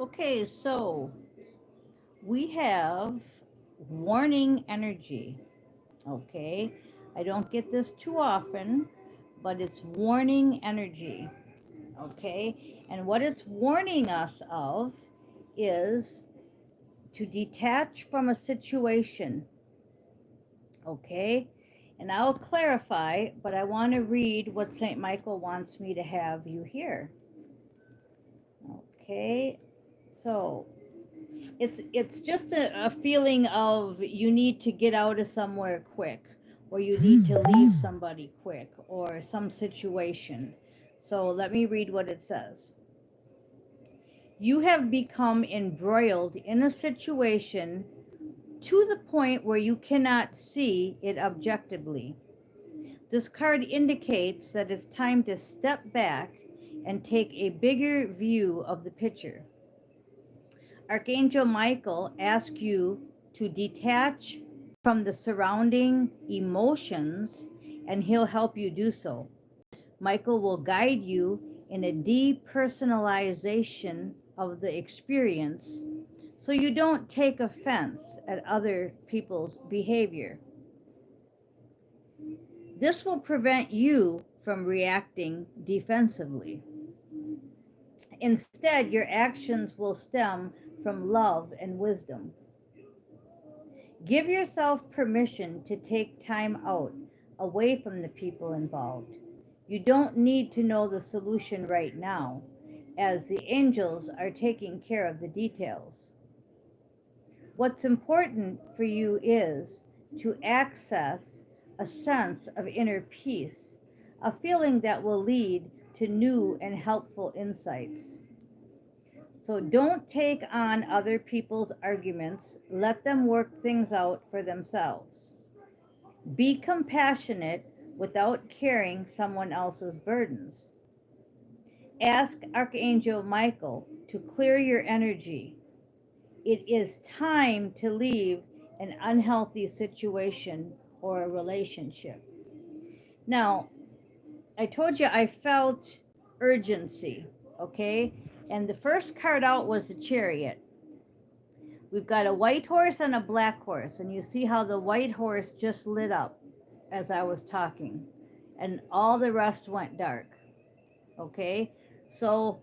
Okay, so we have warning energy. Okay, I don't get this too often, but it's warning energy. Okay, and what it's warning us of is to detach from a situation. Okay, and I'll clarify, but I want to read what St. Michael wants me to have you hear. Okay, so it's just a feeling of you need to get out of somewhere quick, or you need to leave somebody quick, or some situation. So let me read what it says. You have become embroiled in a situation to the point where you cannot see it objectively. This card indicates that it's time to step back and take a bigger view of the picture. Archangel Michael asks you to detach from the surrounding emotions, and he'll help you do so. Michael will guide you in a depersonalization of the experience so you don't take offense at other people's behavior. This will prevent you from reacting defensively. Instead, your actions will stem from love and wisdom. Give yourself permission to take time out away from the people involved. You don't need to know the solution right now, as the angels are taking care of the details. What's important for you is to access a sense of inner peace, a feeling that will lead to new and helpful insights. So don't take on other people's arguments. Let them work things out for themselves. Be compassionate without carrying someone else's burdens. Ask Archangel Michael to clear your energy. It is time to leave an unhealthy situation or a relationship. Now, I told you I felt urgency, okay? And the first card out was the Chariot. We've got a white horse and a black horse, and you see how the white horse just lit up as I was talking, and all the rest went dark. Okay, so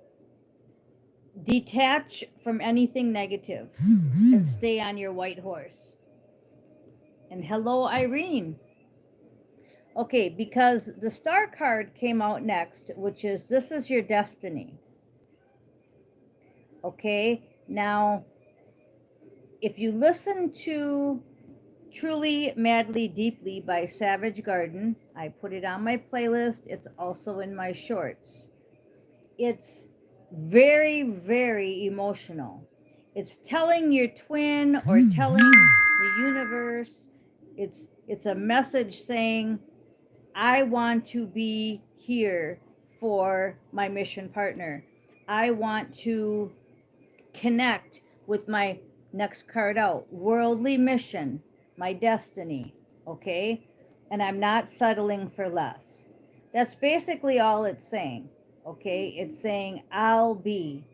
detach from anything negative and stay on your white horse. And hello, Irene. Okay, because the star card came out next, which is this is your destiny. Okay, now if you listen to Truly, Madly, Deeply by Savage Garden, I put it on my playlist. It's also in my shorts. It's very, very emotional. It's telling your twin or telling the universe. It's a message saying, I want to be here for my mission partner. I want to connect with my next card out, worldly mission, my destiny, okay? And I'm not settling for less. That's basically all it's saying, okay? It's saying, I'll be.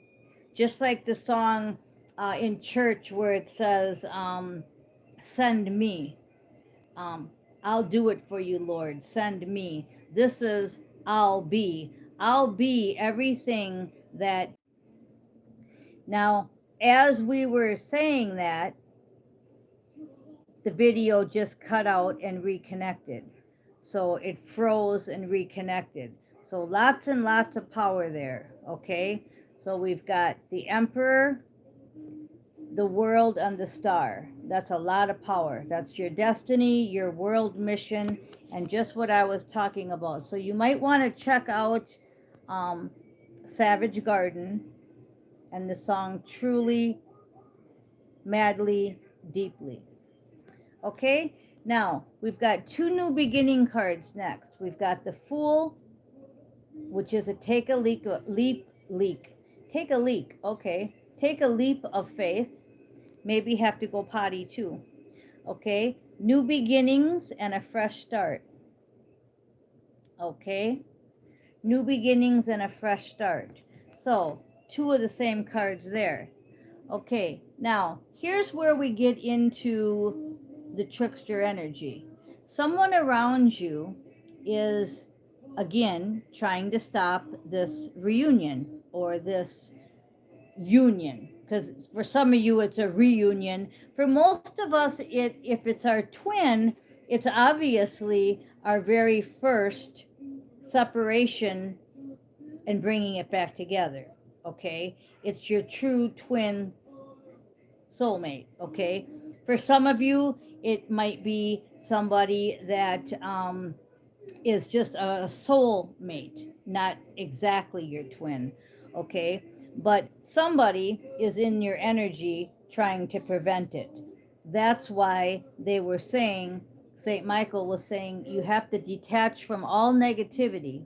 Just like the song in church where it says, send me. Um, I'll do it for you, Lord. Send me. This is I'll be. I'll be everything that. Now, as we were saying that, the video just cut out and reconnected. So it froze and reconnected. So lots and lots of power there, okay? So we've got the Emperor, the world, and the star. That's a lot of power. That's your destiny, your world mission, and just what I was talking about. So you might want to check out Savage Garden and the song Truly, Madly, Deeply. Okay, now we've got two new beginning cards next. We've got the Fool, which is a take a leap, take a leak, okay, take a leap of faith. Maybe have to go potty too. Okay, new beginnings and a fresh start. Okay, new beginnings and a fresh start. So two of the same cards there. Okay, now here's where we get into the trickster energy. Someone around you is, again, trying to stop this reunion or this union, because for some of you it's a reunion. For most of us, if it's our twin, it's obviously our very first separation and bringing it back together. Okay, it's your true twin soulmate. Okay, for some of you it might be somebody that is just a soul mate, not exactly your twin, okay? But somebody is in your energy trying to prevent it. That's why they were saying, St. Michael was saying, you have to detach from all negativity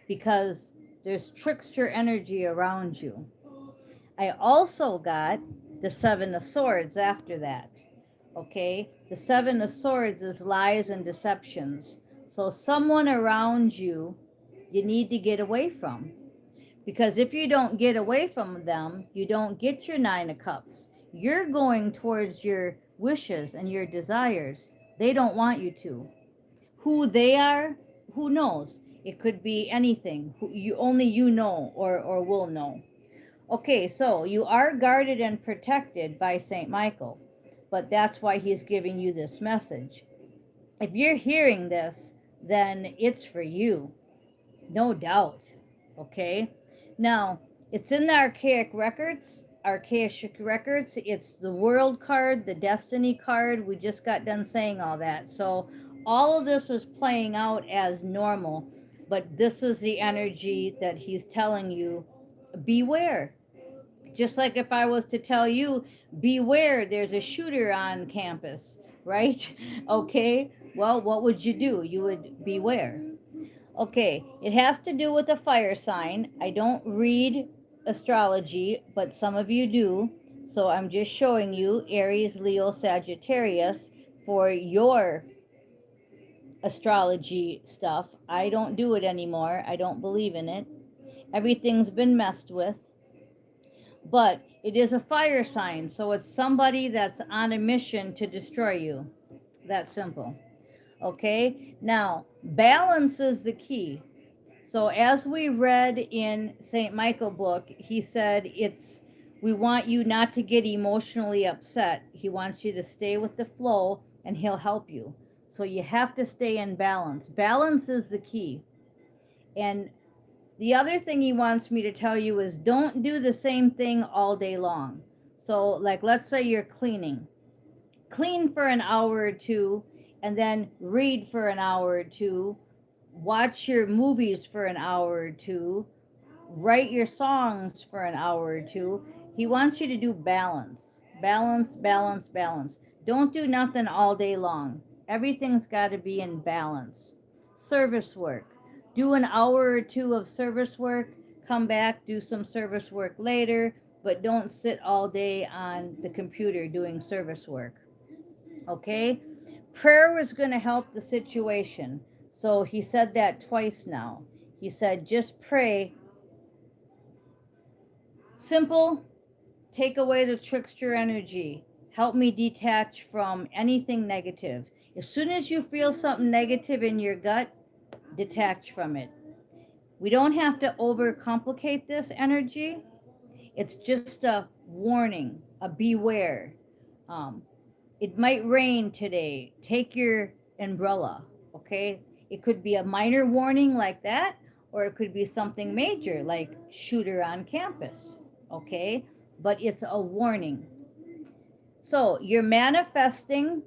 because there's trickster energy around you. I also got the Seven of Swords after that. Okay? The Seven of Swords is lies and deceptions. So, someone around you, you need to get away from. Because if you don't get away from them, you don't get your Nine of Cups. You're going towards your wishes and your desires. They don't want you to. Who they are, who knows? It could be anything. Who you only you know or will know. Okay, so you are guarded and protected by St. Michael, but that's why he's giving you this message. If you're hearing this, then it's for you, no doubt. Okay? Now, it's in the archaic records. It's the world card, the destiny card. We just got done saying all that. So, all of this is playing out as normal, but this is the energy that he's telling you beware. Just like if I was to tell you, beware, there's a shooter on campus, right? Okay, well, what would you do? You would beware. Okay, it has to do with a fire sign. I don't read astrology, but some of you do. So I'm just showing you Aries, Leo, Sagittarius for your astrology stuff. I don't do it anymore. I don't believe in it. Everything's been messed with. But it is a fire sign, so it's somebody that's on a mission to destroy you. That simple. Okay? Now, balance is the key. So as we read in St. Michael book, he said it's we want you not to get emotionally upset. He wants you to stay with the flow and he'll help you. So you have to stay in balance. Balance is the key. And the other thing he wants me to tell you is don't do the same thing all day long. So, like, let's say you're cleaning. Clean for an hour or two, and then read for an hour or two. Watch your movies for an hour or two. Write your songs for an hour or two. He wants you to do balance. Balance, balance, balance. Don't do nothing all day long. Everything's got to be in balance. Service work. Do an hour or two of service work, come back, do some service work later, but don't sit all day on the computer doing service work. Okay? Prayer is going to help the situation. So he said that twice now. He said, just pray. Simple, take away the trickster energy. Help me detach from anything negative. As soon as you feel something negative in your gut, detach from it. We don't have to overcomplicate this energy. It's just a warning, a beware. Um, it might rain today. Take your umbrella, okay? It could be a minor warning like that, or it could be something major like shooter on campus, okay? But it's a warning. So you're manifesting,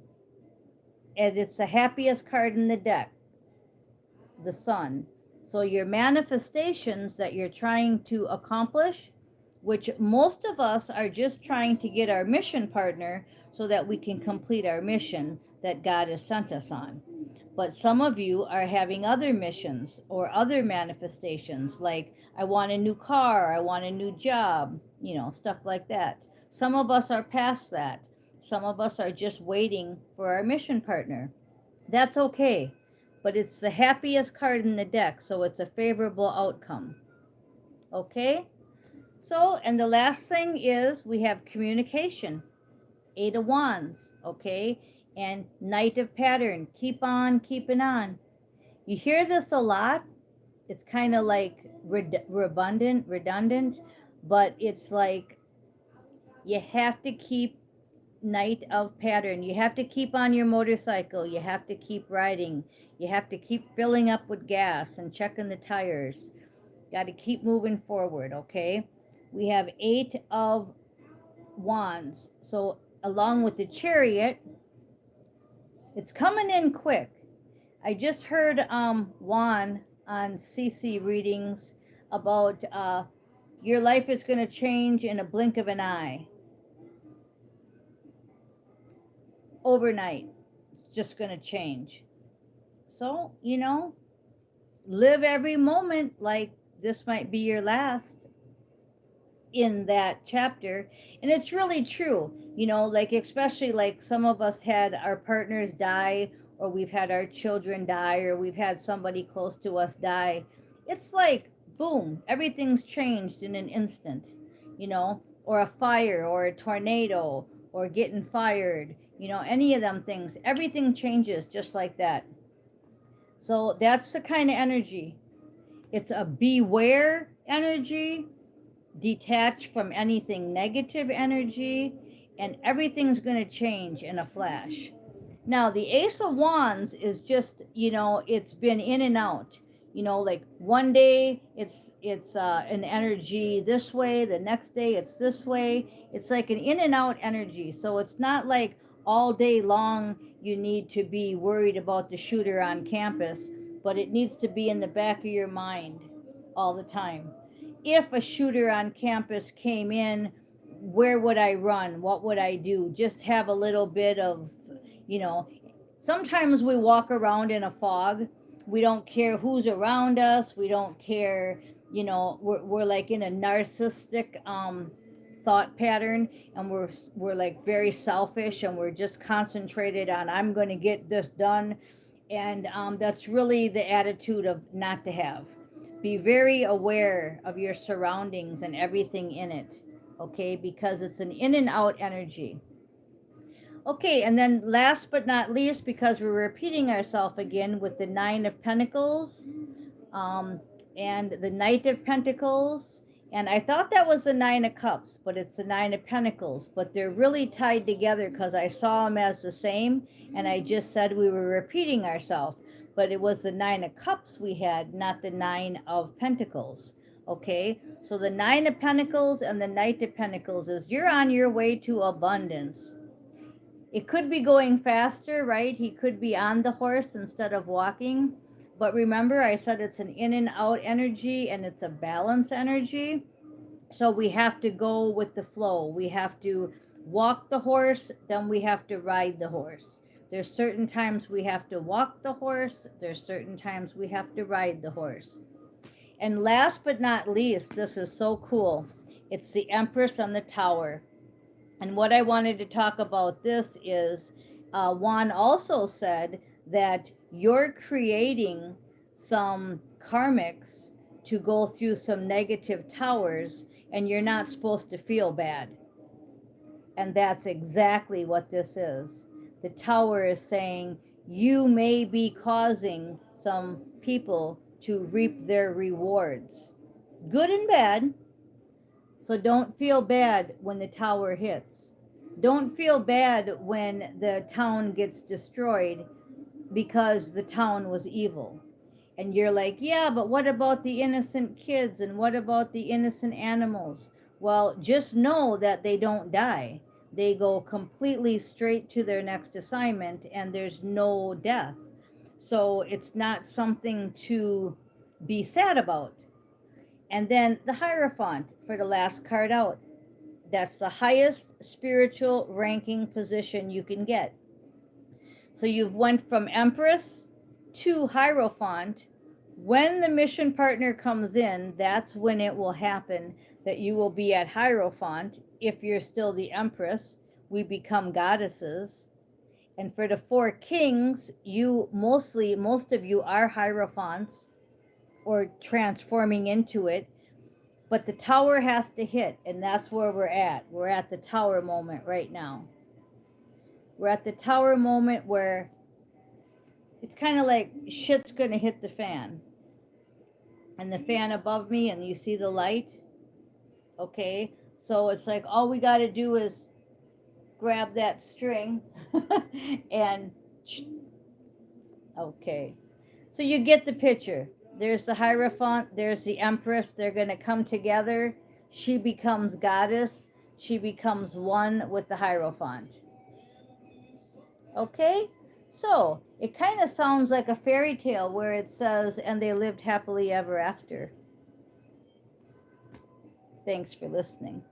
and it's the happiest card in the deck, the sun. So your manifestations that you're trying to accomplish, which most of us are just trying to get our mission partner so that we can complete our mission that God has sent us on. But some of you are having other missions or other manifestations, like I want a new car, I want a new job, stuff like that. Some of us are past that. Some of us are just waiting for our mission partner. That's okay, but it's the happiest card in the deck, so it's a favorable outcome. Okay? So, and the last thing is we have communication, Eight of Wands, okay? And Knight of Pattern, keep on keeping on. You hear this a lot. It's kind of like redundant, but it's like you have to keep Knight of Pattern. You have to keep on your motorcycle. You have to keep riding. You have to keep filling up with gas and checking the tires. Got to keep moving forward, okay? We have Eight of Wands. So along with the Chariot, it's coming in quick. I just heard Juan on CC readings about your life is going to change in a blink of an eye. Overnight, it's just going to change. So, live every moment like this might be your last in that chapter. And it's really true, like especially like some of us had our partners die, or we've had our children die, or we've had somebody close to us die. It's like boom, everything's changed in an instant, or a fire or a tornado or getting fired, any of them things, everything changes just like that. So that's the kind of energy. It's a beware energy, detach from anything negative energy, and everything's going to change in a flash. Now, the Ace of Wands is just, it's been in and out. Like one day it's an energy this way, the next day it's this way. It's like an in and out energy. So it's not like all day long you need to be worried about the shooter on campus, but it needs to be in the back of your mind all the time. If a shooter on campus came in, where would I run? What would I do? Just have a little bit of, you know, sometimes we walk around in a fog. We don't care who's around us. We don't care, we're like in a narcissistic thought pattern, and we're like very selfish, and we're just concentrated on I'm going to get this done. And that's really the attitude of not to have. Be very aware of your surroundings and everything in it, okay? Because it's an in and out energy. Okay, and then last but not least, because we're repeating ourselves again with the Nine of Pentacles um, and the Knight of Pentacles. And I thought that was the Nine of Cups, but it's the Nine of Pentacles. But they're really tied together because I saw them as the same, and I just said we were repeating ourselves. But it was the Nine of Cups we had, not the Nine of Pentacles. Okay, so the Nine of Pentacles and the Knight of Pentacles is you're on your way to abundance. It could be going faster, right? He could be on the horse instead of walking. But remember, I said it's an in and out energy, and it's a balance energy. So we have to go with the flow. We have to walk the horse, then we have to ride the horse. There's certain times we have to walk the horse. There's certain times we have to ride the horse. And last but not least, this is so cool. It's the Empress on the Tower. And what I wanted to talk about this is Juan also said that you're creating some karmics to go through some negative towers, and you're not supposed to feel bad. And that's exactly what this is. The tower is saying you may be causing some people to reap their rewards, good and bad. So don't feel bad when the tower hits. Don't feel bad when the town gets destroyed because the town was evil. And you're like, yeah, but what about the innocent kids, and what about the innocent animals? Well, just know that they don't die. They go completely straight to their next assignment, and there's no death. So it's not something to be sad about. And then the Hierophant for the last card out. That's the highest spiritual ranking position you can get. So you've went from Empress to Hierophant. When the mission partner comes in, that's when it will happen that you will be at Hierophant. If you're still the Empress, we become goddesses. And for the Four Kings, most of you are Hierophants or transforming into it. But the tower has to hit, and that's where we're at. We're at the tower moment right now. We're at the tower moment where it's kind of like shit's going to hit the fan. And the fan above me, and you see the light. Okay, so it's like all we got to do is grab that string and okay. So you get the picture. There's the Hierophant, there's the Empress. They're going to come together. She becomes goddess. She becomes one with the Hierophant. Okay? So it kind of sounds like a fairy tale where it says, and they lived happily ever after. Thanks for listening.